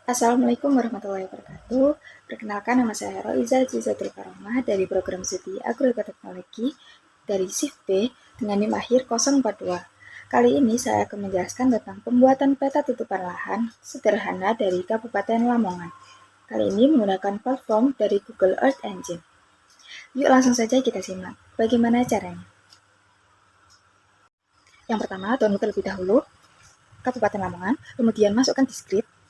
Assalamualaikum warahmatullahi wabarakatuh. Perkenalkan, nama saya Roiza Jizatul Karomah dari program studi Agroekoteknologi dari SIF B dengan NIM akhir 042. Kali ini saya akan menjelaskan tentang pembuatan peta tutupan lahan sederhana dari Kabupaten Lamongan. Kali ini menggunakan platform dari Google Earth Engine. Yuk langsung saja kita simak bagaimana caranya. Yang pertama, download terlebih dahulu Kabupaten Lamongan, kemudian masukkan di script,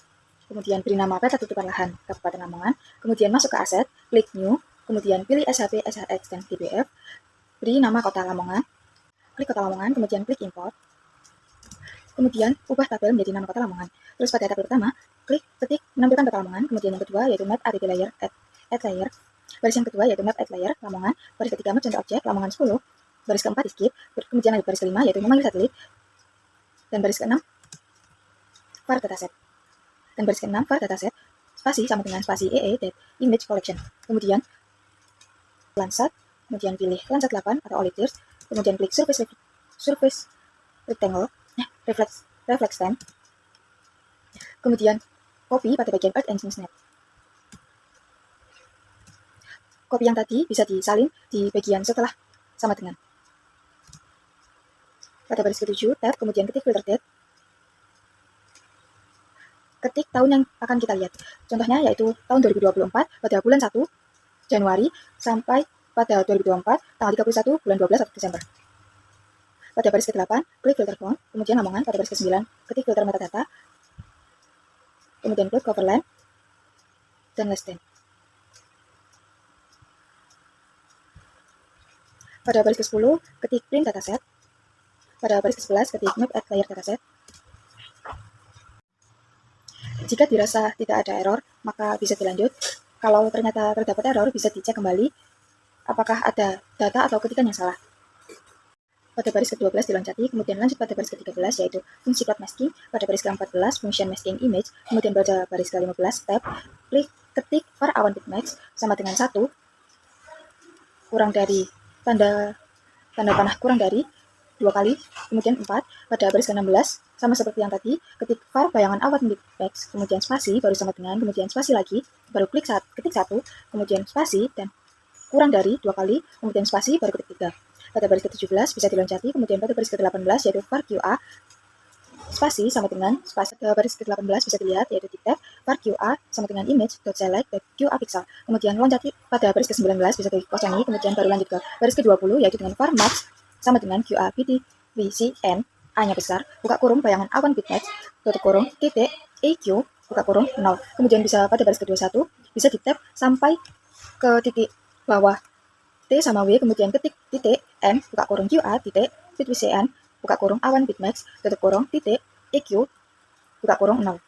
kemudian beri nama peta tutupan lahan Kabupaten Lamongan, kemudian masuk ke aset, klik new, kemudian pilih SHP, SHX, dan DBF, beri nama kota Lamongan, klik kota Lamongan, kemudian klik import, kemudian ubah tabel menjadi nama kota Lamongan. Terus pada tabel pertama, ketik menampilkan peta Lamongan, kemudian yang kedua yaitu map add layer, add layer, baris yang kedua yaitu map add layer Lamongan, baris ketiga merge objek Lamongan 10, baris keempat di skip, kemudian lanjut baris kelima yaitu memanggil satelit, dan baris keenam var dataset. Dan baris ke-6 var dataset, spasi sama dengan spasi image collection. Kemudian Landsat, kemudian pilih Landsat 8 atau Olive Tears, kemudian klik surface rectangle, reflex stand, kemudian copy pada bagian Earth Engine Snap. Copy yang tadi bisa disalin di bagian setelah sama dengan. Pada baris ke-7, tab, kemudian ketik filter date, ketik tahun yang akan kita lihat. Contohnya yaitu tahun 2024 pada bulan 1 Januari sampai pada 2024 tanggal 31 bulan 12 atau Desember. Pada baris ke-8, klik filter font, kemudian Lamongan. Pada baris ke-9, ketik filter metadata, kemudian klik coverland, dan less than. Pada baris ke-10, ketik print dataset. Pada baris ke-11, ketik map add layer dataset. Jika dirasa tidak ada error, maka bisa dilanjut. Kalau ternyata terdapat error, bisa dicek kembali apakah ada data atau ketikan yang salah. Pada baris ke-12 diloncati, kemudian lanjut pada baris ke-13 yaitu fungsi plot masking, pada baris ke-14 function masking image, kemudian pada baris ke-15 tab, ketik var awan bitmax sama dengan 1 kurang dari tanda panah kurang dari 2 kali, kemudian 4, pada baris ke-16 sama seperti yang tadi, ketik var bayangan awan bitmax, kemudian spasi, baru sama dengan, kemudian spasi lagi, baru ketik 1, kemudian spasi, dan kurang dari 2 kali, kemudian spasi, baru ketik 3. Pada baris ke-17 bisa diloncati, kemudian pada baris ke-18 yaitu var QA, spasi sama dengan, spasi pada baris ke-18 bisa dilihat yaitu tab, var QA sama dengan image.select.QA pixel. Kemudian loncati pada baris ke-19 bisa dikosongi, kemudian baru lanjut ke baris ke-20 yaitu dengan var max sama dengan QA PTVCN, A-nya besar, buka kurung bayangan awan bitmax, tutup kurung, titik, EQ, buka kurung, 0. Kemudian bisa pada baris ke-21 bisa di tab sampai ke titik bawah T sama W, kemudian ketik titik N, buka kurung QA, titik, PTVCN, buka kurung awan bitmax, tutup kurung, titik, EQ, buka kurung, 0.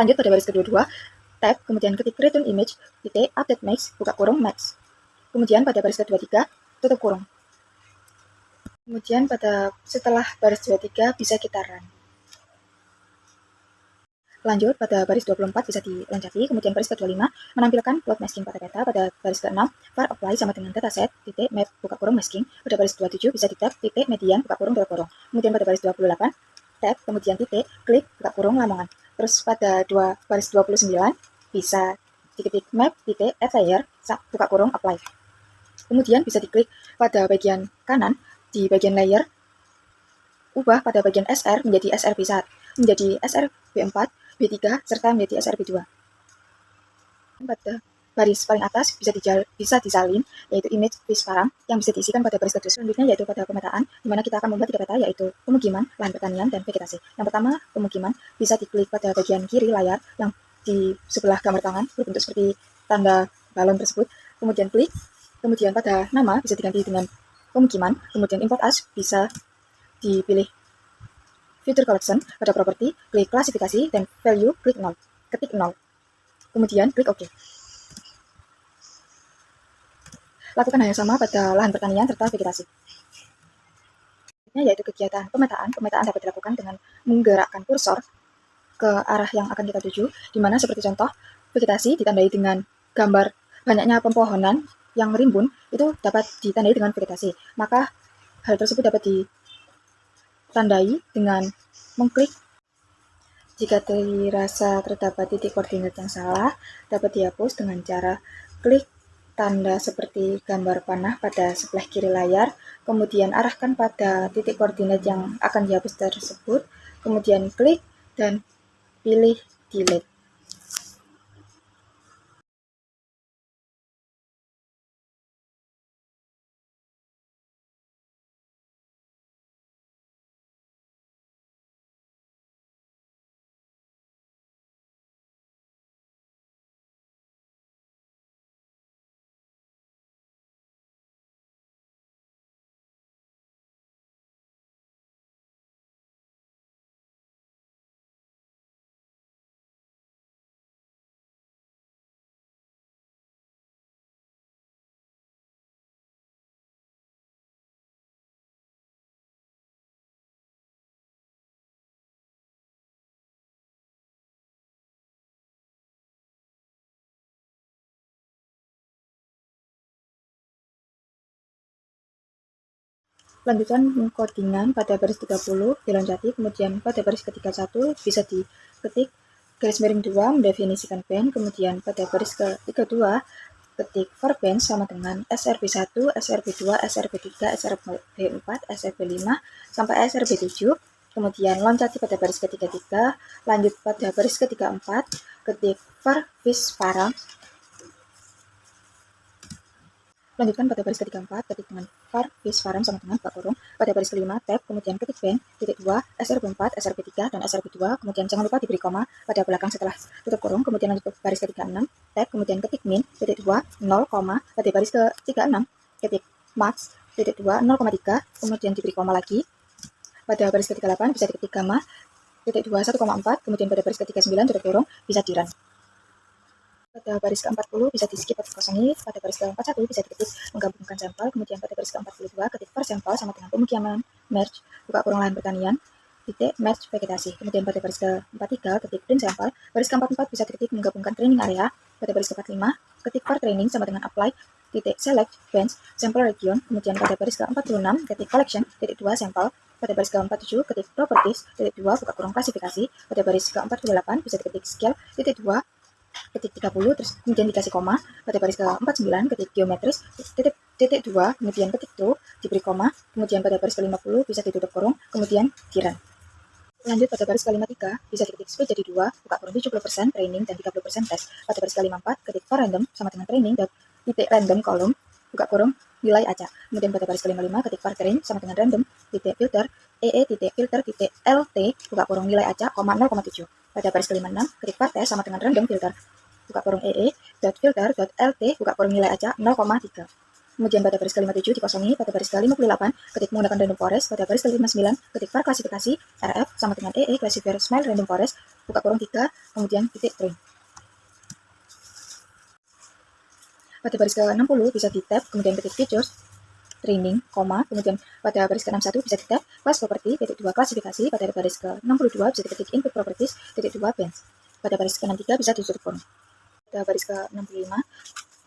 Lanjut pada baris kedua, tab, kemudian ketik return image, titik, update max, buka kurung, max. Kemudian pada baris ke-23, tutup kurung. Kemudian setelah baris 23 bisa kita run. Lanjut pada baris 24 bisa diloncati, kemudian baris ke-25 menampilkan plot masking pada peta, pada baris ke-6 var apply sama dengan dataset, titik map, buka kurung masking, pada baris 27 bisa di tab, titik median, buka kurung, tutup kurung. Kemudian pada baris 28 tab, kemudian titik, klik, buka kurung, Lamongan. Terus pada baris 29 bisa diketik map, titik, add layer, buka kurung, apply. Kemudian bisa diklik pada bagian kanan, di bagian layer, ubah pada bagian SR menjadi SRB1, menjadi SRB4, B3, serta menjadi SRB2. Pada baris paling atas bisa disalin, yaitu image list parang, yang bisa diisikan pada baris kedua. Selanjutnya yaitu pada pemetaan, di mana kita akan membuat 3 peta, yaitu pemukiman, lahan pertanian, dan vegetasi. Yang pertama, pemukiman, bisa diklik pada bagian kiri layar, yang di sebelah gambar tangan, berbentuk seperti tanda balon tersebut, kemudian klik, kemudian pada nama bisa diganti dengan pemukiman, kemudian import as bisa dipilih feature collection, pada properti, klik klasifikasi, dan value, klik 0, ketik 0, kemudian klik OK. Lakukan hal yang sama pada lahan pertanian serta vegetasi. Yaitu kegiatan pemetaan. Pemetaan dapat dilakukan dengan menggerakkan kursor ke arah yang akan kita tuju, di mana seperti contoh, vegetasi ditandai dengan gambar banyaknya pepohonan yang rimbun, itu dapat ditandai dengan vegetasi. Maka hal tersebut dapat ditandai dengan mengklik Jika dirasa terdapat titik koordinat yang salah, dapat dihapus dengan cara klik tanda seperti gambar panah pada sebelah kiri layar, kemudian arahkan pada titik koordinat yang akan dihapus tersebut, kemudian klik dan pilih delete. Lanjutan codingan pada baris 30 diloncati, kemudian pada baris ke-31 bisa diketik garis miring 2 mendefinisikan band, kemudian pada baris ke-32 ketik for band sama dengan SRB1, SRB2, SRB3, SRB4, SRB5 sampai SRB7, kemudian loncati pada baris ke-33, lanjut pada baris ke-34 ketik for fish param. Lanjutkan pada baris ke-34, ketik dengan var fish param sama dengan buka kurung. Pada baris ke-5, tab, kemudian ketik band, titik 2, SRB4, SRB3, dan SRB2, kemudian jangan lupa diberi koma pada belakang setelah tutup kurung, kemudian lanjut ke baris ke-36, tab, kemudian ketik min, titik 2, 0, pada baris ke-36, ketik max, titik 2, 0,3, kemudian diberi koma lagi. Pada baris ke-38 bisa diketik gamma, titik 2, 1,4, kemudian pada baris ke-39 tutup kurung, bisa di-run. Pada baris ke-40 bisa di-skip atau dikosongi, pada baris ke-41 bisa diketik menggabungkan sampel, kemudian pada baris ke-42 ketik per sampel sama dengan pemukiman merge, buka kurung lahan pertanian, titik merge vegetasi. Kemudian pada baris ke-43 ketik print sampel, baris ke-44 bisa diketik menggabungkan training area, pada baris ke-45 ketik per training sama dengan apply, titik select bench sampel region, kemudian pada baris ke-46 ketik collection, titik 2 sampel, pada baris ke-47 ketik properties, titik 2 buka kurung klasifikasi, pada baris ke-48 bisa diketik scale, titik 2 ketik 30, terus kemudian dikasih koma, pada baris ke-49 ketik geometris, titik 2, kemudian ketik true, diberi koma, kemudian pada baris ke-50 bisa ditutup kurung, kemudian diran. Lanjut pada baris ke-53 bisa diketik speed jadi 2, buka kurung 70% training dan 30% test. Pada baris ke-54 ketik for random sama dengan training dan titik random kolom, buka kurung nilai acak. Kemudian pada baris ke-55 ketik for train sama dengan random titik filter titik filter titik lt, buka kurung nilai acak, 0,7. Pada baris ke-56 ketik for test sama dengan random filter, buka kurung dot filter dot lt, buka kurung nilai acak 0,3. Kemudian pada baris ke-57 dikosongi, pada baris ke-58 ketik menggunakan random forest, pada baris ke-59 ketik var klasifikasi RF sama dengan classifier smile random forest, buka kurung 3, kemudian titik train. Pada baris ke-60 bisa di tab, kemudian ketik features, training, koma, kemudian pada baris ke-61 bisa di tab, class property, titik 2 klasifikasi, pada baris ke-62 bisa diketik input properties, titik 2 bands. Pada baris ke-63 bisa ditutup kurung. Pada baris ke-65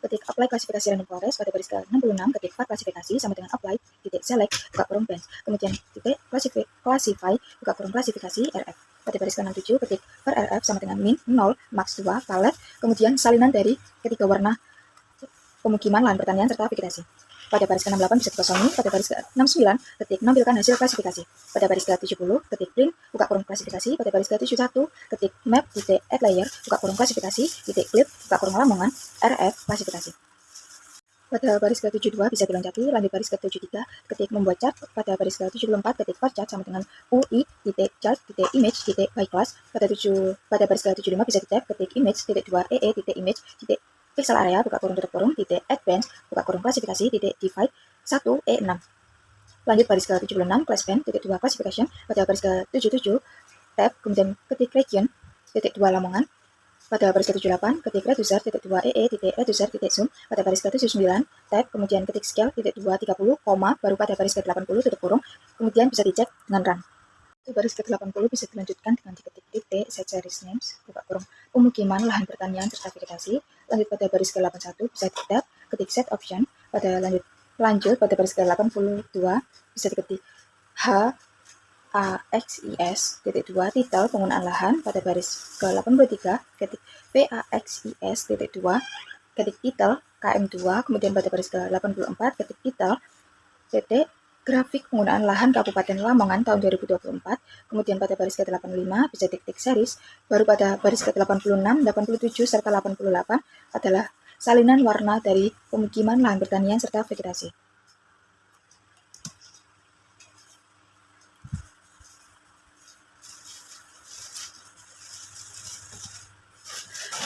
ketik apply klasifikasi random forest, pada baris ke-66 ketik var klasifikasi sama dengan apply, titik select, buka kurung bands, kemudian titik classify, buka kurung klasifikasi RF. Pada baris ke-67 ketik var RF sama dengan min 0, max 2, palet, kemudian salinan dari ketiga warna pemukiman lahan pertanian serta vegetasi. Pada baris ke-68 bisa dikosongi, pada baris ke-69 ketik menampilkan hasil klasifikasi. Pada baris ke-70 ketik print, buka kurung klasifikasi, pada baris ke-71 ketik map, titik add layer, buka kurung klasifikasi, titik clip, buka kurung lamongan, RF klasifikasi. Pada baris ke-72 bisa diloncati, lanjut baris ke-73 ketik membuat chart, pada baris ke-74 ketik var chart sama dengan UI, titik chart, titik image, titik by class, pada baris ke-75 bisa di tab, ketik image, titik 2 titik image, titik pixel area, buka kurung tutup kurung, titik advanced, buka kurung klasifikasi, titik divide 1 6. Lanjut baris ke-76 class band, titik 2 classification, pada baris ke-77 tab, kemudian ketik region, titik 2 lamongan, pada baris ke-78 ketik reducer, titik 2 titik reducer, titik zoom, pada baris ke-79 tab, kemudian ketik scale, titik 2 30, koma, baru pada baris ke-80 tutup kurung, kemudian bisa dicek dengan run. Baris ke-80 bisa dilanjutkan dengan diketik titik set series names, buka kurung pemukiman lahan pertanian serta vegetasi. Lanjut pada baris ke-81 bisa di tab, ketik set option, pada lanjut pada baris ke-82 bisa diketik PAXIS.2 titel penggunaan lahan pada baris ke-83 ketik PAXIS.2 ketik titel KM2, kemudian pada baris ke-84 ketik titel titik grafik penggunaan lahan Kabupaten Lamongan tahun 2024, kemudian pada baris ke-85 bisa titik series, baru pada baris ke-86, 87, serta 88 adalah salinan warna dari pemukiman, lahan pertanian, serta vegetasi.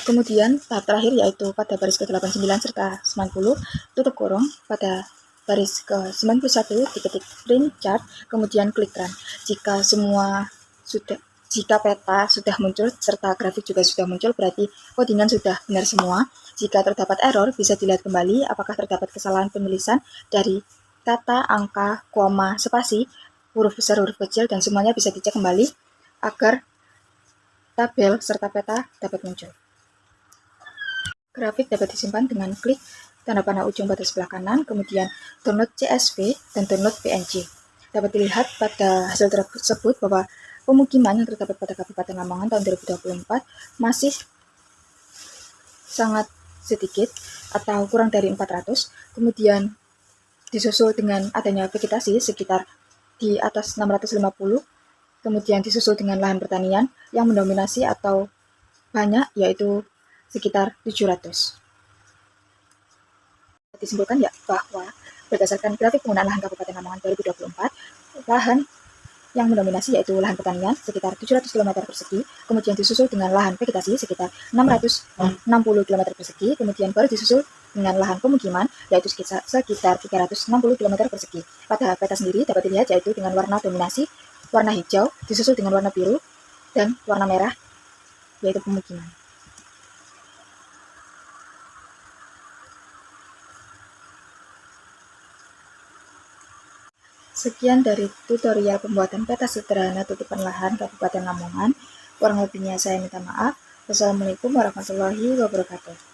Kemudian tahap terakhir yaitu pada baris ke-89 serta 90 tutup kurung, pada baris ke-91 diketik print chart, kemudian klik run. Jika peta sudah muncul serta grafik juga sudah muncul, berarti codingan sudah benar semua. Jika terdapat error, bisa dilihat kembali apakah terdapat kesalahan penulisan dari kata, angka, koma, spasi, huruf besar, huruf kecil, dan semuanya bisa dicek kembali agar tabel serta peta dapat muncul. Grafik dapat disimpan dengan klik tanda panah ujung pada sebelah kanan, kemudian download CSV dan download PNG. Dapat dilihat pada hasil tersebut bahwa pemukiman yang terdapat pada Kabupaten Lamongan tahun 2024 masih sangat sedikit atau kurang dari 400, kemudian disusul dengan adanya vegetasi sekitar di atas 650, kemudian disusul dengan lahan pertanian yang mendominasi atau banyak, yaitu sekitar 700. Disimpulkan ya bahwa berdasarkan grafik penggunaan lahan Kabupaten Lamongan 2024, lahan yang mendominasi yaitu lahan pertanian sekitar 700 km persegi, kemudian disusul dengan lahan vegetasi sekitar 660 km persegi, kemudian baru disusul dengan lahan pemukiman yaitu sekitar 360 km persegi. Pada peta sendiri dapat dilihat yaitu dengan warna dominasi, warna hijau, disusul dengan warna biru, dan warna merah yaitu pemukiman. Sekian dari tutorial pembuatan peta sederhana tutupan lahan Kabupaten Lamongan. Kurang lebihnya saya minta maaf. Wassalamualaikum warahmatullahi wabarakatuh.